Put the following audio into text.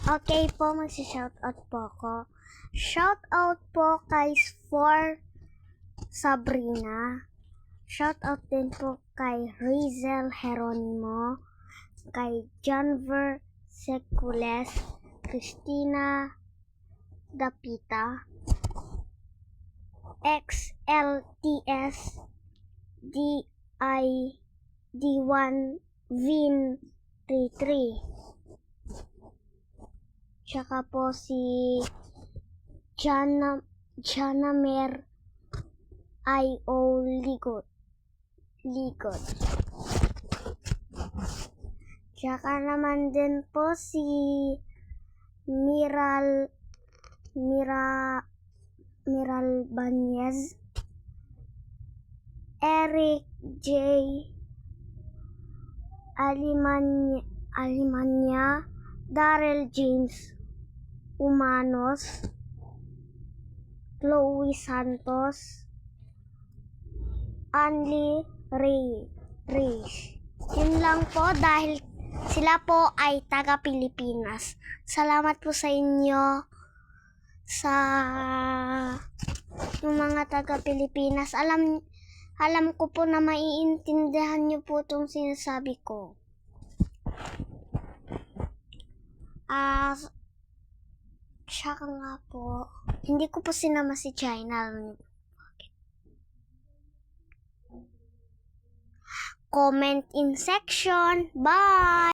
Okay po, magsi-shoutout po ako. Shoutout po kay For Sabrina. Shoutout din po kay Rizel Heronimo, kay Janver Secules, Christina Dapita, XLTS D1 Vin 33. Tsaka po si Janamer I.O. Ligot. Tsaka naman din po si Miral Banez, Eric J. Alimanya, Darrell James Umanos, Chloe Santos, Anli Reyes. Yun lang po dahil sila po ay taga Pilipinas. Salamat po sa inyo, sa yung mga taga Pilipinas. Alam ko po na maiintindihan niyo po itong sinasabi ko. Tsaka nga po, hindi ko po sinama si China. Comment in section. Bye!